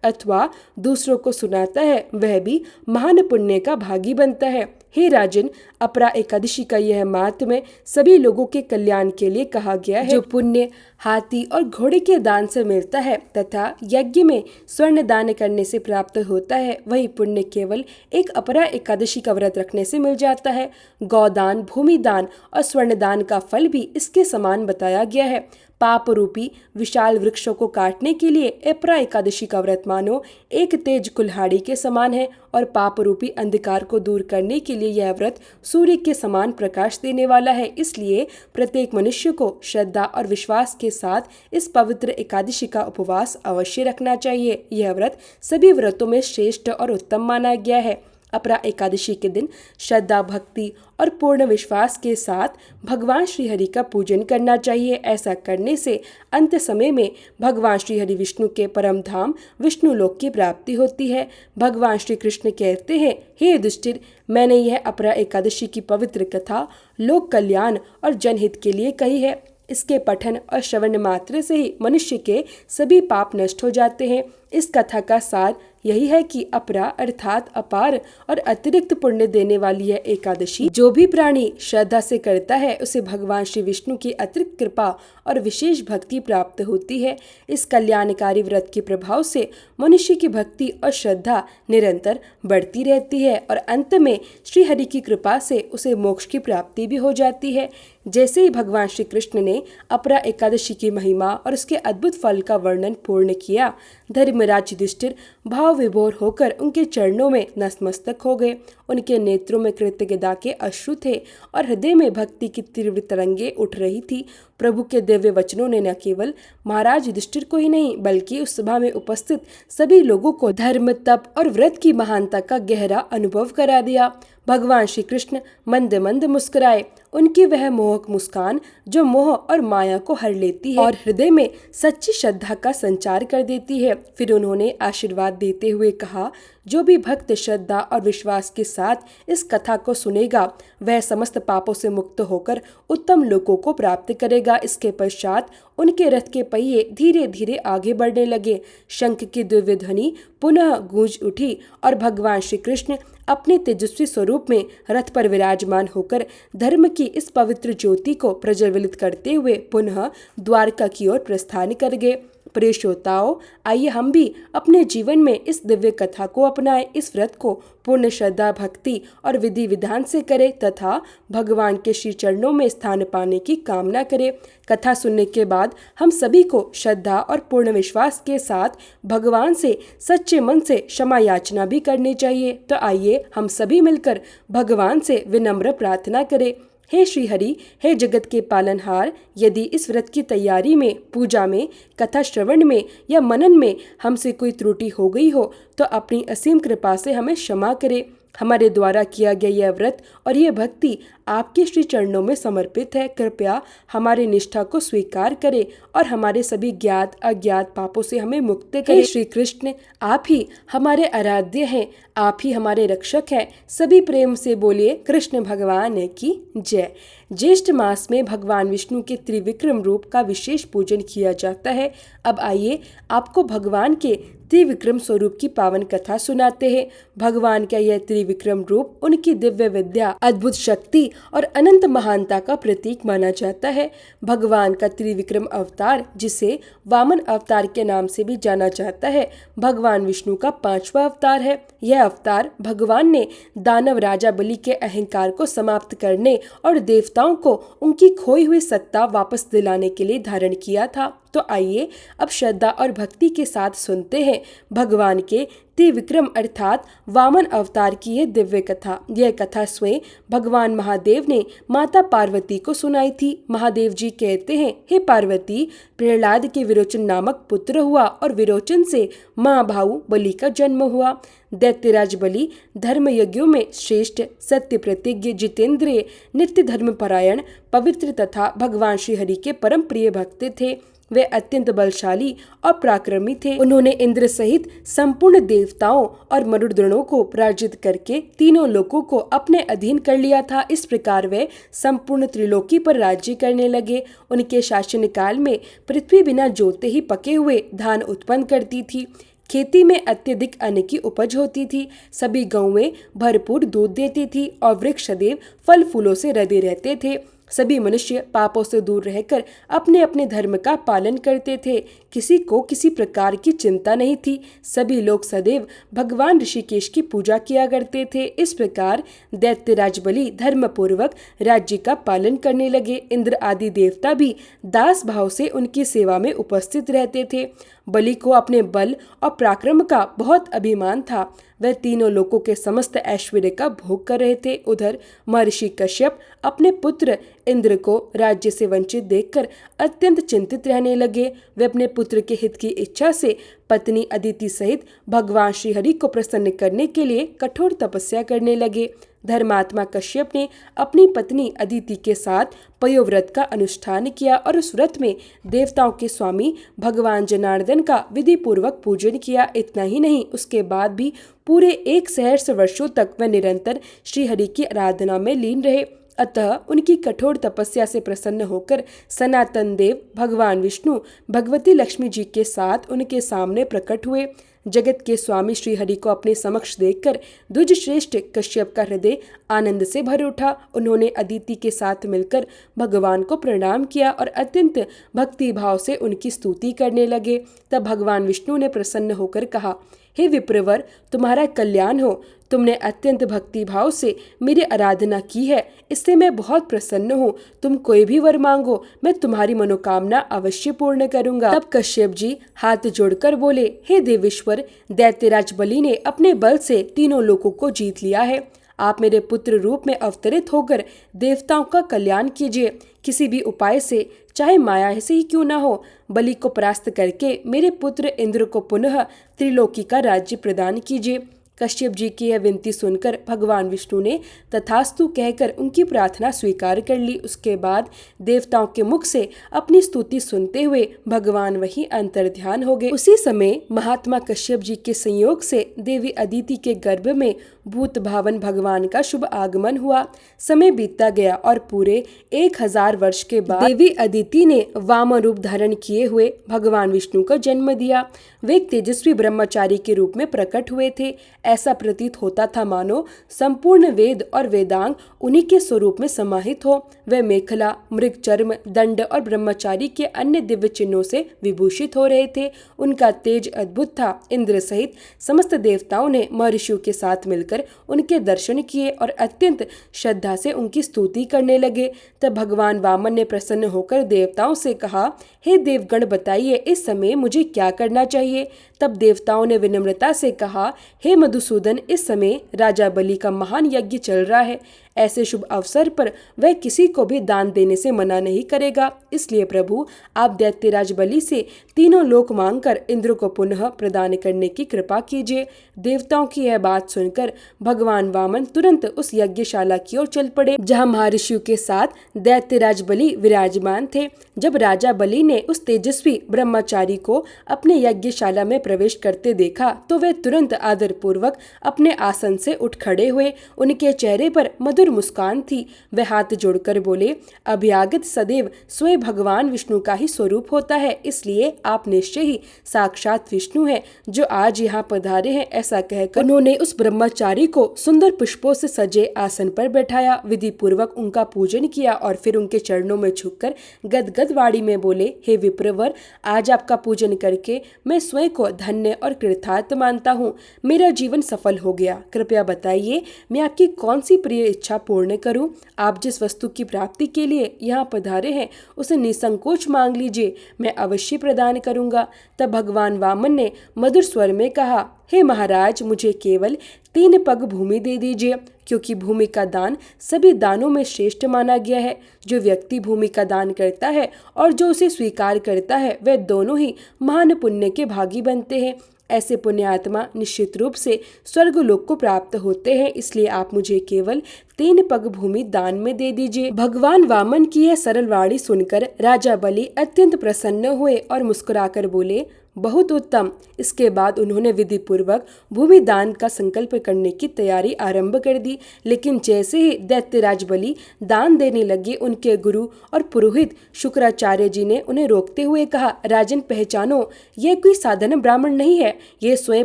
अथवा दूसरों को सुनाता है, वह भी महान पुण्य का भागी बनता है। हे राजन, अपरा एकादशी का यह माहात्म्य सभी लोगों के कल्याण के लिए कहा गया है। जो पुण्य हाथी और घोड़े के दान से मिलता है तथा यज्ञ में स्वर्ण दान करने से प्राप्त होता है, वही पुण्य केवल एक अपरा एकादशी का व्रत रखने से मिल जाता है। गौदान, भूमि दान और स्वर्ण दान का फल भी इसके समान बताया गया है। पाप रूपी विशाल वृक्षों को काटने के लिए अपरा एकादशी का व्रत मानो एक तेज कुल्हाड़ी के समान है और पाप रूपी अंधकार को दूर करने के लिए यह व्रत सूर्य के समान प्रकाश देने वाला है। इसलिए प्रत्येक मनुष्य को श्रद्धा और विश्वास के साथ इस पवित्र एकादशी का उपवास अवश्य रखना चाहिए। यह व्रत सभी व्रतों में श्रेष्ठ और उत्तम माना गया है। अपरा एकादशी के दिन श्रद्धा, भक्ति और पूर्ण विश्वास के साथ भगवान श्री हरि का पूजन करना चाहिए। ऐसा करने से अंत समय में भगवान श्री हरि विष्णु के परम धाम विष्णु लोक की प्राप्ति होती है। भगवान श्री कृष्ण कहते हैं, हे युधिष्ठिर, मैंने यह अपरा एकादशी की पवित्र कथा लोक कल्याण और जनहित के लिए कही है। इसके पठन और श्रवण मात्र से ही मनुष्य के सभी पाप नष्ट हो जाते हैं। इस कथा का सार यही है कि अपरा अर्थात अपार और अतिरिक्त पुण्य देने वाली यह एकादशी जो भी प्राणी श्रद्धा से करता है उसे भगवान श्री विष्णु की अतिरिक्त कृपा और विशेष भक्ति प्राप्त होती है। इस कल्याणकारी व्रत के प्रभाव से मनुष्य की भक्ति और श्रद्धा निरंतर बढ़ती रहती है और अंत में श्री हरि की कृपा से उसे मोक्ष की प्राप्ति भी हो जाती है। जैसे ही भगवान श्री कृष्ण ने अपरा एकादशी की महिमा और उसके अद्भुत फल का वर्णन पूर्ण किया, धर्मराज युधिष्ठिर भाव विभोर होकर उनके चरणों में नतमस्तक हो गए। उनके नेत्रों में कृतज्ञता के अश्रु थे और हृदय में भक्ति की तीव्र तरंगे उठ रही थी। प्रभु के दिव्य वचनों ने न केवल महाराज युधिष्ठिर को ही नहीं बल्कि उस सभा में उपस्थित सभी लोगों को धर्म, तप और व्रत की महानता का गहरा अनुभव करा दिया। भगवान श्री कृष्ण मंद मंद मुस्कुराए। उनकी वह मोहक मुस्कान जो मोह और माया को हर लेती है और हृदय में सच्ची श्रद्धा का संचार कर देती है। फिर उन्होंने आशीर्वाद देते हुए कहा, जो भी भक्त श्रद्धा और विश्वास के साथ इस कथा को सुनेगा वह समस्त पापों से मुक्त होकर उत्तम लोकों को प्राप्त करेगा। इसके पश्चात उनके रथ के पहिए धीरे धीरे आगे बढ़ने लगे। शंख की दिव्य ध्वनि पुनः गूंज उठी और भगवान श्री कृष्ण अपने तेजस्वी स्वरूप में रथ पर विराजमान होकर धर्म की इस पवित्र ज्योति को प्रज्वलित करते हुए पुनः द्वारका की ओर प्रस्थान कर गए। प्रिय श्रोताओं, आइए हम भी अपने जीवन में इस दिव्य कथा को अपनाएं। इस व्रत को पूर्ण श्रद्धा, भक्ति और विधि विधान से करें तथा भगवान के श्री चरणों में स्थान पाने की कामना करें। कथा सुनने के बाद हम सभी को श्रद्धा और पूर्ण विश्वास के साथ भगवान से सच्चे मन से क्षमा याचना भी करनी चाहिए। तो आइए हम सभी मिलकर भगवान से विनम्र प्रार्थना करें। हे श्री हरि, हे जगत के पालनहार, यदि इस व्रत की तैयारी में, पूजा में, कथा श्रवण में या मनन में हमसे कोई त्रुटि हो गई हो तो अपनी असीम कृपा से हमें क्षमा करें। हमारे द्वारा किया गया यह व्रत और यह भक्ति आपके श्री चरणों में समर्पित है। कृपया हमारी निष्ठा को स्वीकार करें और हमारे सभी ज्ञात अज्ञात पापों से हमें मुक्त करें। हे श्री कृष्ण, आप ही हमारे आराध्य हैं, आप ही हमारे रक्षक हैं। सभी प्रेम से बोलिए कृष्ण भगवान की जय। ज्येष्ठ मास में भगवान विष्णु के त्रिविक्रम रूप का विशेष पूजन किया जाता है। अब आइए आपको भगवान के त्रिविक्रम स्वरूप की पावन कथा सुनाते हैं। भगवान का यह त्रिविक्रम रूप उनकी दिव्य विद्या, अद्भुत शक्ति और अनंत महानता का प्रतीक माना जाता है। भगवान का त्रिविक्रम अवतार, जिसे वामन अवतार के नाम से भी जाना जाता है, भगवान विष्णु का 5वां अवतार है। यह अवतार भगवान ने दानव राजा बलि के अहंकार को समाप्त करने और देवताओं को उनकी खोई हुई सत्ता वापस दिलाने के लिए धारण किया था। तो आइए अब श्रद्धा और भक्ति के साथ सुनते हैं भगवान के त्रिविक्रम अर्थात वामन अवतार की यह दिव्य कथा। यह कथा स्वयं भगवान महादेव ने माता पार्वती को सुनाई थी। महादेव जी कहते हैं, हे पार्वती, प्रहलाद के विरोचन नामक पुत्र हुआ और विरोचन से महाभाऊ बलि का जन्म हुआ। दैत्यराज बलि धर्म यज्ञों में श्रेष्ठ, सत्य प्रतिज्ञ, जितेंद्रिय, नित्य धर्मपरायण, पवित्र तथा भगवान श्री हरि के परम प्रिय भक्त थे। वे अत्यंत बलशाली और पराक्रमी थे। उन्होंने इंद्र सहित संपूर्ण देवताओं और मरुदगणों को पराजित करके तीनों लोकों को अपने अधीन कर लिया था। इस प्रकार वे संपूर्ण त्रिलोकी पर राज्य करने लगे। उनके शासन काल में पृथ्वी बिना जोते ही पके हुए धान उत्पन्न करती थी। खेती में अत्यधिक अन्न की उपज होती थी। सभी गौएं भरपूर दूध देती थी और वृक्ष सदैव फल फूलों से लदे रहते थे। सभी मनुष्य पापों से दूर रहकर अपने अपने धर्म का पालन करते थे। किसी को किसी प्रकार की चिंता नहीं थी। सभी लोग सदैव भगवान ऋषिकेश की पूजा किया करते थे। इस प्रकार दैत्यराज बलि धर्म पूर्वक राज्य का पालन करने लगे। इंद्र आदि देवता भी दास भाव से उनकी सेवा में उपस्थित रहते थे। बलि को अपने बल और पराक्रम का बहुत अभिमान था। वह तीनों लोकों के समस्त ऐश्वर्य का भोग कर रहे थे। उधर महर्षि कश्यप अपने पुत्र इंद्र को राज्य से वंचित देखकर अत्यंत चिंतित रहने लगे। वे अपने पुत्र के हित की इच्छा से पत्नी अदिति सहित भगवान श्री हरि को प्रसन्न करने के लिए कठोर तपस्या करने लगे। धर्मात्मा कश्यप ने अपनी पत्नी अदिति के साथ पयोव्रत का अनुष्ठान किया और उस व्रत में देवताओं के स्वामी भगवान जनार्दन का विधि पूर्वक पूजन किया। इतना ही नहीं, उसके बाद भी पूरे 1 सहस्र वर्षों तक वह निरंतर श्री हरि की आराधना में लीन रहे। अतः उनकी कठोर तपस्या से प्रसन्न होकर सनातन देव भगवान विष्णु भगवती लक्ष्मी जी के साथ उनके सामने प्रकट हुए। जगत के स्वामी श्री हरि को अपने समक्ष देखकर द्विज श्रेष्ठ कश्यप का हृदय आनंद से भर उठा। उन्होंने अदिति के साथ मिलकर भगवान को प्रणाम किया और अत्यंत भक्ति भाव से उनकी स्तुति करने लगे। तब भगवान विष्णु ने प्रसन्न होकर कहा, हे विप्रवर, तुम्हारा कल्याण हो। तुमने अत्यंत भक्ति भाव से मेरी आराधना की है, इससे मैं बहुत प्रसन्न हूँ। तुम कोई भी वर मांगो, मैं तुम्हारी मनोकामना अवश्य पूर्ण करूंगा। तब कश्यप जी हाथ जोड़कर बोले, हे देवेश्वर, दैत्यराज बलि ने अपने बल से तीनों लोकों को जीत लिया है। आप मेरे पुत्र रूप में अवतरित होकर देवताओं का कल्याण कीजिए। किसी भी उपाय से, चाहे माया से ही क्यों ना हो, बलि को परास्त करके मेरे पुत्र इंद्र को पुनः त्रिलोकी का राज्य प्रदान कीजिए। कश्यप जी की यह विनती सुनकर भगवान विष्णु ने तथास्तु कहकर उनकी प्रार्थना स्वीकार कर ली। उसके बाद देवताओं के मुख से अपनी स्तुति सुनते हुए भगवान वहीं अंतर्ध्यान हो गए। उसी समय महात्मा कश्यप जी के संयोग से देवी अदिति के गर्भ में भूत भावन भगवान का शुभ आगमन हुआ। समय बीतता गया और पूरे 1000 वर्ष के बाद देवी अदिति ने वामन रूप धारण किए हुए भगवान विष्णु का जन्म दिया। वे एक तेजस्वी ब्रह्मचारी के रूप में प्रकट हुए थे। ऐसा प्रतीत होता था मानो संपूर्ण वेद और वेदांग उन्हीं के स्वरूप में समाहित हो। वे मेखला, मृग चर्म, दंड और ब्रह्मचारी के अन्य दिव्य चिन्हों से विभूषित हो रहे थे। उनका तेज अद्भुत था। इंद्र सहित समस्त देवताओं ने महर्षियों के साथ मिलकर उनके दर्शन किए और अत्यंत श्रद्धा से उनकी स्तुति करने लगे। तब भगवान वामन ने प्रसन्न होकर देवताओं से कहा, हे देवगण, बताइए इस समय मुझे क्या करना चाहिए। तब देवताओं ने विनम्रता से कहा, हे मधुसूदन, इस समय राजा बलि का महान यज्ञ चल रहा है। ऐसे शुभ अवसर पर वह किसी को भी दान देने से मना नहीं करेगा। इसलिए प्रभु, आप दैत्यराज बलि से तीनों लोक मांगकर इंद्र को पुनः प्रदान करने की कृपा कीजिए। देवताओं की यह बात सुनकर भगवान वामन तुरंत उस यज्ञशाला की ओर चल पड़े जहाँ महर्षियों के साथ दैत्यराज बलि विराजमान थे। जब राजा बलि ने उस तेजस्वी ब्रह्मचारी को अपने यज्ञशाला में प्रवेश करते देखा तो वे तुरंत आदर पूर्वक अपने आसन से उठ खड़े हुए। उनके चेहरे पर मधुर मुस्कान थी। वे हाथ जोड़कर बोले, अभ्यागत सदैव स्वयं भगवान विष्णु का ही स्वरूप होता है, इसलिए आप निश्चय ही साक्षात विष्णु हैं जो आज यहाँ पधारे हैं। ऐसा कहकर उन्होंने उस ब्रह्मचारी को सुंदर पुष्पों से सजे आसन पर बैठाया, विधि पूर्वक उनका पूजन किया और फिर उनके चरणों में झुककर गदगद वाणी में बोले, हे विप्रवर, आज आपका पूजन करके मैं स्वयं को धन्य और कृतार्थ मानता हूँ। मेरा जीवन सफल हो गया। कृपया बताइए, मैं आपकी कौन सी प्रिय इच्छा पूर्ण करूं? आप जिस वस्तु की प्राप्ति के लिए यहाँ पधारे हैं उसे निसंकोच मांग लीजिए, मैं अवश्य प्रदान करूंगा। तब भगवान वामन ने मधुर स्वर में कहा, हे महाराज, मुझे केवल 3 पग भूमि दे दीजिए, क्योंकि भूमि का दान सभी दानों में श्रेष्ठ माना गया है। जो व्यक्ति भूमि का दान करता है और जो उसे स्वीकार करता है, वे दोनों ही महान पुण्य के भागी बनते हैं। ऐसे पुण्यात्मा निश्चित रूप से स्वर्गलोक को प्राप्त होते हैं। इसलिए आप मुझे केवल 3 पग भूमि दान में दे दीजिए। भगवान वामन की यह सरल वाणी सुनकर राजा बलि अत्यंत प्रसन्न हुए और मुस्कुराकर बोले, बहुत उत्तम। इसके बाद उन्होंने विधि पूर्वक भूमि दान का संकल्प करने की तैयारी आरंभ कर दी। लेकिन जैसे ही दैत्यराज बलि दान देने लगे, उनके गुरु और पुरोहित शुक्राचार्य जी ने उन्हें रोकते हुए कहा, राजन, पहचानो, यह कोई साधारण ब्राह्मण नहीं है, ये स्वयं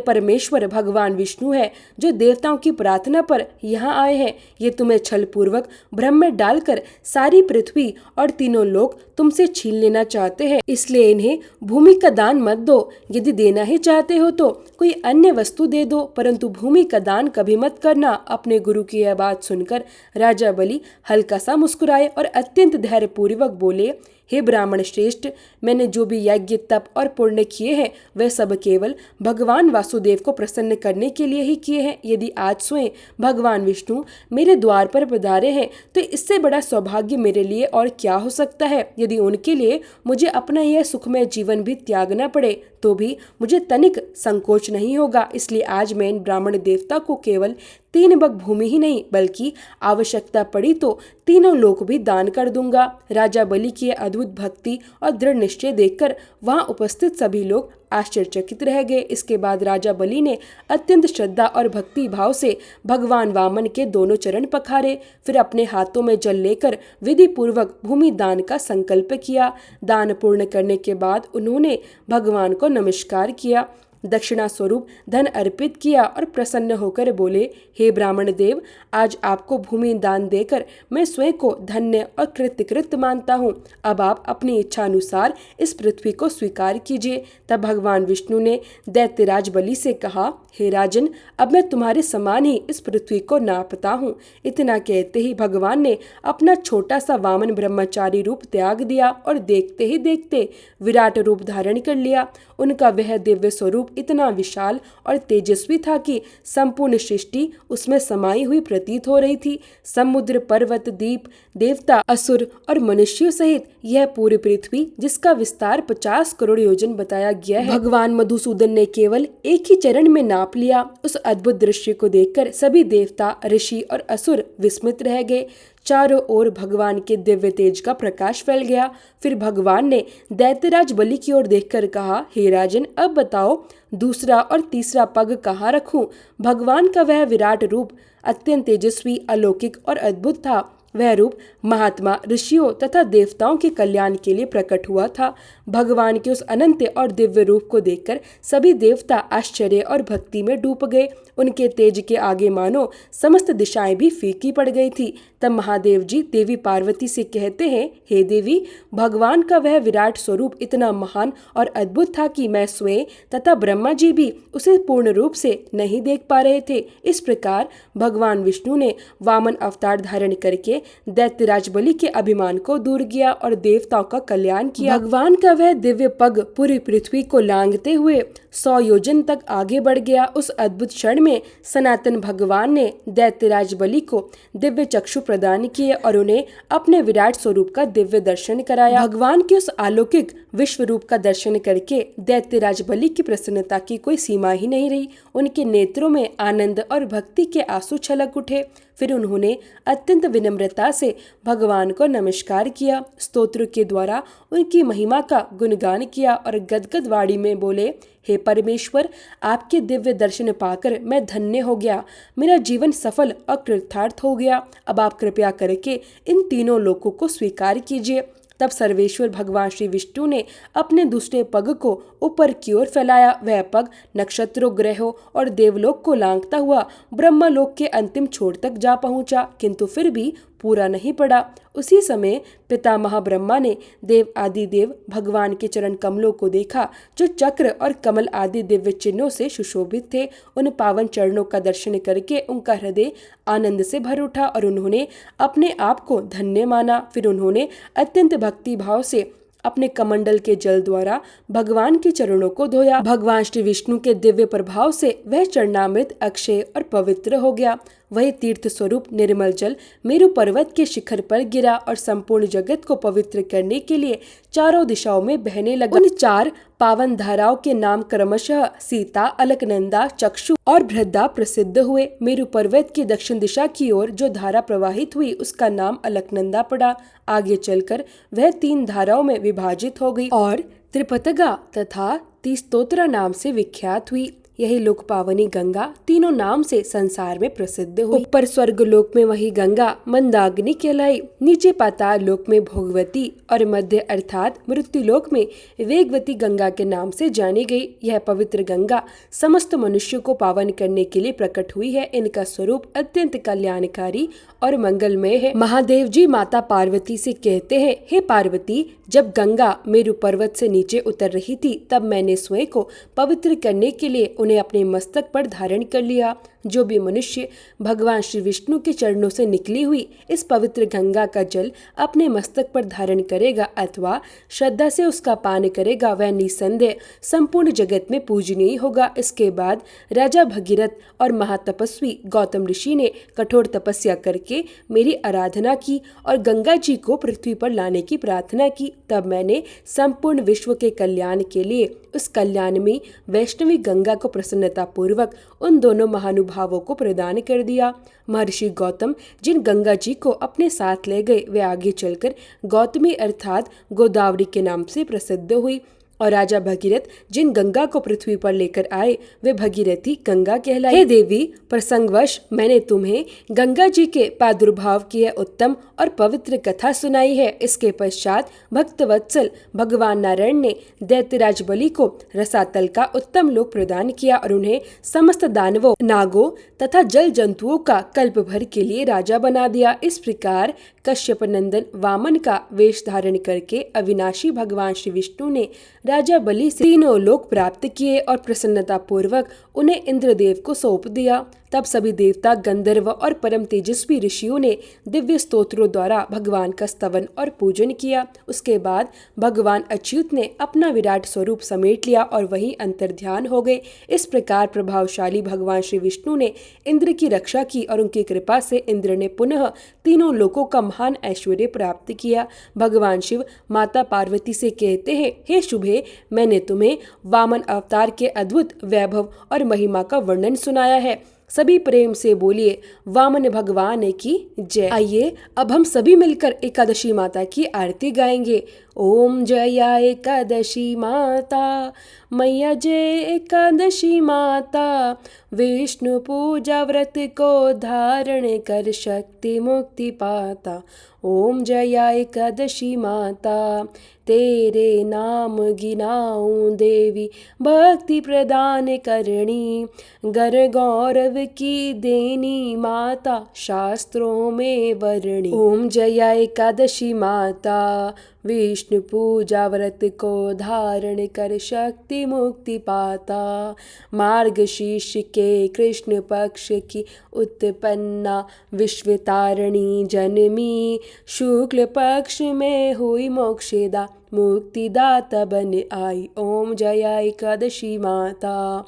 परमेश्वर भगवान विष्णु है जो देवताओं की प्रार्थना पर यहाँ आए हैं। ये तुम्हें छल पूर्वक भ्रम में डालकर सारी पृथ्वी और तीनों लोक तुमसे छीन लेना चाहते हैं, इसलिए इन्हें भूमि का दान मत दो। यदि देना ही चाहते हो तो कोई अन्य वस्तु दे दो, परंतु भूमि का दान कभी मत करना। अपने गुरु की यह बात सुनकर राजा बलि हल्का सा मुस्कुराए और अत्यंत धैर्यपूर्वक बोले, हे ब्राह्मण श्रेष्ठ, मैंने जो भी यज्ञ तप और पुण्य किए हैं वह सब केवल भगवान वासुदेव को प्रसन्न करने के लिए ही किए हैं। यदि आज स्वयं भगवान विष्णु मेरे द्वार पर पधारे हैं तो इससे बड़ा सौभाग्य मेरे लिए और क्या हो सकता है। यदि उनके लिए मुझे अपना यह सुखमय जीवन भी त्यागना पड़े तो भी मुझे तनिक संकोच नहीं होगा। इसलिए आज मैं इन ब्राह्मण देवता को केवल 3 बग भूमि ही नहीं बल्कि आवश्यकता पड़ी तो तीनों लोक भी दान कर दूंगा। राजा बलि की अद्भुत भक्ति और दृढ़ निश्चय देखकर वहां उपस्थित सभी लोग आश्चर्यचकित रह गए। इसके बाद राजा बलि ने अत्यंत श्रद्धा और भक्ति भाव से भगवान वामन के दोनों चरण पखारे, फिर अपने हाथों में जल लेकर विधि पूर्वक भूमि दान का संकल्प किया। दान पूर्ण करने के बाद उन्होंने भगवान को नमस्कार किया, दक्षिणा स्वरूप धन अर्पित किया और प्रसन्न होकर बोले, हे ब्राह्मण देव, आज आपको भूमि दान देकर मैं स्वयं को धन्य और कृतकृत मानता हूँ। अब आप अपनी इच्छा अनुसार इस पृथ्वी को स्वीकार कीजिए। तब भगवान विष्णु ने दैत्यराज बलि से कहा, हे राजन, अब मैं तुम्हारे समान ही इस पृथ्वी को नापता हूँ। इतना कहते ही भगवान ने अपना छोटा सा वामन ब्रह्मचारी रूप त्याग दिया और देखते ही देखते विराट रूप धारण कर लिया। उनका वह दिव्य स्वरूप इतना विशाल और तेजस्वी था कि संपूर्ण सृष्टि उसमें समाई हुई प्रतीत हो रही थी। समुद्र, पर्वत, द्वीप, देवता, असुर और मनुष्यों सहित यह पूरी पृथ्वी, जिसका विस्तार 50 करोड़ योजन बताया गया है, भगवान मधुसूदन ने केवल एक ही चरण में नाप लिया। उस अद्भुत दृश्य को देखकर सभी देवता, ऋषि और असुर विस्मित रह गए। चारों ओर भगवान के दिव्य तेज का प्रकाश फैल गया। फिर भगवान ने दैत्यराज बलि की ओर देखकर कहा, हे राजन, अब बताओ दूसरा और तीसरा पग कहाँ रखूं? भगवान का वह विराट रूप अत्यंत तेजस्वी, अलौकिक और अद्भुत था। वह रूप महात्मा, ऋषियों तथा देवताओं के कल्याण के लिए प्रकट हुआ था। भगवान के उस अनंत और दिव्य रूप को देखकर सभी देवता आश्चर्य और भक्ति में डूब गए। उनके तेज के आगे मानो समस्त दिशाएं भी फीकी पड़ गई थी। तब महादेव जी देवी पार्वती से कहते हैं, हे देवी, भगवान का वह विराट स्वरूप इतना महान और अद्भुत था कि मैं स्वयं तथा ब्रह्मा जी भी उसे पूर्ण रूप से नहीं देख पा रहे थे। इस प्रकार भगवान विष्णु ने वामन अवतार धारण करके से दैत्यराज बलि के अभिमान को दूर किया और देवताओं का कल्याण किया। भगवान का वह दिव्य पग पूरी पृथ्वी को लांघते हुए 100 योजन तक आगे बढ़ गया। उस अद्भुत क्षण में सनातन भगवान ने दैत्यराज बलि को दिव्य चक्षु प्रदान किए और उन्हें अपने विराट स्वरूप का दिव्य दर्शन कराया। भगवान के उस अलौकिक विश्व रूप का दर्शन करके दैत्यराज बलि की प्रसन्नता की कोई सीमा ही नहीं रही। उनके नेत्रों में आनंद और भक्ति के आंसू छलक उठे। फिर उन्होंने अत्यंत विनम्रता से भगवान को नमस्कार किया, स्तोत्र के द्वारा उनकी महिमा का गुणगान किया और गदगद वाणी में बोले, हे परमेश्वर, आपके दिव्य दर्शन पाकर मैं धन्य हो गया। मेरा जीवन सफल और कृतार्थ हो गया। अब आप कृपया करके इन तीनों लोकों को स्वीकार कीजिए। तब सर्वेश्वर भगवान श्री विष्णु ने अपने दूसरे पग को ऊपर की ओर फैलाया। वह पग नक्षत्रों, ग्रहों और देवलोक को लांघता हुआ ब्रह्मलोक के अंतिम छोर तक जा पहुंचा, किंतु फिर भी पूरा नहीं पड़ा। उसी समय पितामह ब्रह्मा ने देव आदि देव भगवान के चरण कमलों को देखा, जो चक्र और कमल आदि दिव्य चिन्हों से सुशोभित थे। उन पावन चरणों का दर्शन करके उनका हृदय आनंद से भर उठा और उन्होंने अपने आप को धन्य माना। फिर उन्होंने अत्यंत भक्ति भाव से अपने कमंडल के जल द्वारा भगवान के चरणों को धोया। भगवान श्री विष्णु के दिव्य प्रभाव से वह चरणामृत अक्षय और पवित्र हो गया। वही तीर्थ स्वरूप निर्मल जल मेरु पर्वत के शिखर पर गिरा और संपूर्ण जगत को पवित्र करने के लिए चारों दिशाओं में बहने लगा। उन 4 पावन धाराओं के नाम क्रमशः सीता, अलकनंदा, चक्षु और बृहदा प्रसिद्ध हुए। मेरु पर्वत की दक्षिण दिशा की ओर जो धारा प्रवाहित हुई उसका नाम अलकनंदा पड़ा। आगे चलकर वह 3 धाराओं में विभाजित हो गई और त्रिपतगा तथा तीस्तोत्रा नाम से विख्यात हुई। यही लोक पावनी गंगा तीनों नाम से संसार में प्रसिद्ध हुई। ऊपर स्वर्ग लोक में वही गंगा मंदाग्नि कहलाई, नीचे पाताल लोक में भोगवती और मध्य अर्थात मृत्यु लोक में वेगवती गंगा के नाम से जानी गई। यह पवित्र गंगा समस्त मनुष्य को पावन करने के लिए प्रकट हुई है। इनका स्वरूप अत्यंत कल्याणकारी और मंगलमय है। महादेव जी माता पार्वती से कहते हैं, हे पार्वती, जब गंगा मेरु पर्वत से नीचे उतर रही थी तब मैंने स्वयं को पवित्र करने के लिए उन्हें अपने मस्तक पर धारण कर लिया। जो भी मनुष्य भगवान श्री विष्णु के चरणों से निकली हुई इस पवित्र गंगा का जल अपने मस्तक पर धारण करेगा अथवा श्रद्धा से उसका पान करेगा, वह निसंदेह संपूर्ण जगत में पूजनीय होगा। इसके बाद राजा भगीरथ और महातपस्वी गौतम ऋषि ने कठोर तपस्या करके मेरी आराधना की और गंगा जी को पृथ्वी पर लाने की प्रार्थना की। तब मैंने संपूर्ण विश्व के कल्याण के लिए उस कल्याण में वैष्णवी गंगा को प्रसन्नता पूर्वक उन दोनों महानुभावों को प्रदान कर दिया। महर्षि गौतम जिन गंगा जी को अपने साथ ले गए वे आगे चलकर गौतमी अर्थात गोदावरी के नाम से प्रसिद्ध हुई और राजा भगीरथ जिन गंगा को पृथ्वी पर लेकर आए वे भगीरथी गंगा कहलाई। हे देवी, प्रसंगवश मैंने तुम्हें गंगा जी के प्रादुर्भाव की यह उत्तम और पवित्र कथा सुनाई है। इसके पश्चात भक्त वत्सल भगवान नारायण ने दैत्यराज बलि को रसातल का उत्तम लोक प्रदान किया और उन्हें समस्त दानवों, नागों तथा जल जंतुओं का कल्प भर के लिए राजा बना दिया। इस प्रकार कश्यप नंदन वामन का वेश धारण करके अविनाशी भगवान श्री विष्णु ने राजा बलि से 3 लोक प्राप्त किए और प्रसन्नता पूर्वक उन्हें इंद्रदेव को सौंप दिया। तब सभी देवता, गंधर्व और परम तेजस्वी ऋषियों ने दिव्य स्तोत्रों द्वारा भगवान का स्तवन और पूजन किया। उसके बाद भगवान अच्युत ने अपना विराट स्वरूप समेट लिया और वहीं अंतर्ध्यान हो गए। इस प्रकार प्रभावशाली भगवान श्री विष्णु ने इंद्र की रक्षा की और उनकी कृपा से इंद्र ने पुनः 3 लोकों का महान ऐश्वर्य प्राप्त किया। भगवान शिव माता पार्वती से कहते हैं, हे शुभे, मैंने तुम्हें वामन अवतार के अद्भुत वैभव और महिमा का वर्णन सुनाया है। सभी प्रेम से बोलिए, वामन भगवान की जय। आइए अब हम सभी मिलकर एकादशी माता की आरती गाएंगे। ओम जया एकादशी माता, मैया जय एकादशी माता, विष्णु पूजा व्रत को धारण कर शक्ति मुक्ति पाता। ओम जया एकादशी माता, तेरे नाम गिनाऊं देवी, भक्ति प्रदान करनी, गर गौरव की देनी माता, शास्त्रों में वर्णी। ओम जया एकादशी माता, विष्णु पूजा व्रत को धारण कर शक्ति मुक्ति पाता। मार्गशीर्ष के कृष्ण पक्ष की उत्पन्ना विश्वतारिणी जनमी, शुक्ल पक्ष में हुई मोक्षदा मुक्तिदाता बन आई। ओम जया एकादशी माता।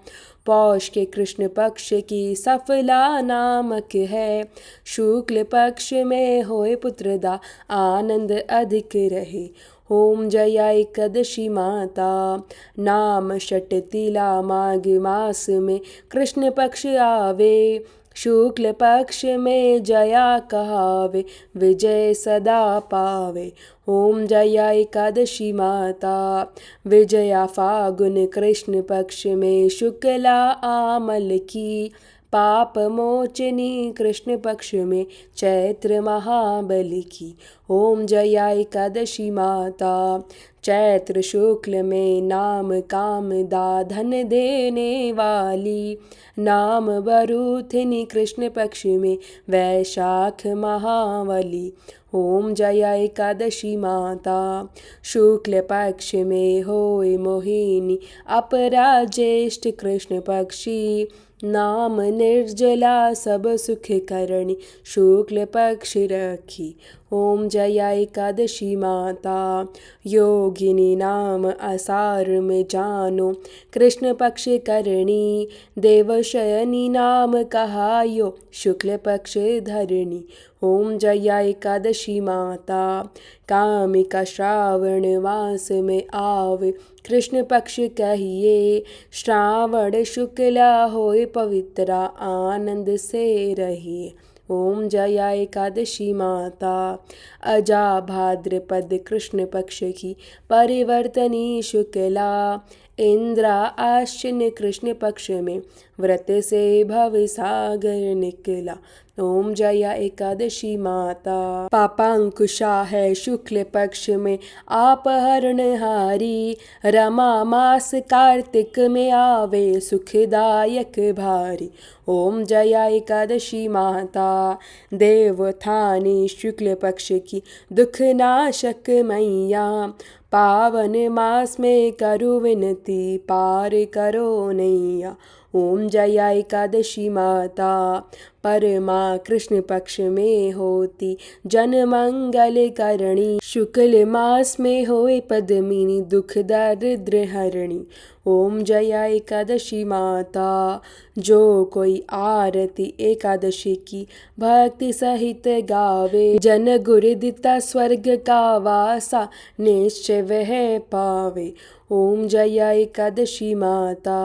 पौष के कृष्ण पक्ष की सफला नामक है, शुक्ल पक्ष में होए पुत्रदा आनंद अधिक रहे। ओम जया एकादशी माता। नाम षटतिला माघ मास में कृष्ण पक्ष आवे, शुक्ल पक्ष में जया कहावे, विजय सदा पावे। ओम जया एकादशी माता। विजया फागुन कृष्ण पक्ष में शुक्ला आमल की, पाप मोचनी कृष्ण पक्ष में चैत्र महाबली की। ओम जया एकादशी माता। चैत्र शुक्ल में नाम कामदा धन देने वाली, नाम बरूथिनी कृष्ण पक्ष में वैशाख महावली। ओम जया एकादशी माता। शुक्ल पक्ष में होए मोहिनी अपरा ज्येष्ठ कृष्ण पक्षी, नाम निर्जला सब सुख करणी शुक्ल पक्ष रखी। ओम जया एकादशी माता। योगिनी नाम आषाढ़ में जानो कृष्ण पक्ष करणी, देवशयनी नाम कहायो शुक्ल पक्ष धरणी। ओम जया एकादशी माता। कामिका श्रावण मास में आवे कृष्ण पक्ष कहिए, श्रावण शुक्ला होए पवित्रा आनंद से रहिए। ओम जया एकादशी माता। अजा भाद्रपद कृष्ण पक्ष की परिवर्तनी शुक्ला, इंद्रा आश्विन कृष्ण पक्ष में व्रत से भव सागर निकला। ओम जया एकादशी माता। पापांकुशा है शुक्ल पक्ष में आपहरणहारी, रमा मास कार्तिक में आवे सुखदायक भारी। ओम जया एकादशी माता। देवोत्थानी शुक्ल पक्ष की दुखनाशक मैया, पावन मास में करो विनती पार करो नैया। ओम जया एकादशी माता। परमा कृष्ण पक्ष में होती जन मंगल करणी, शुक्ल मास में होए पद्मिनी दुख दारिद्र हरणी। ओम जया एकादशी माता। जो कोई आरती एकादशी की भक्ति सहित गावे, जन गुर दिता स्वर्ग का वासा निश्चय वह पावे। ओम जया एकादशी माता।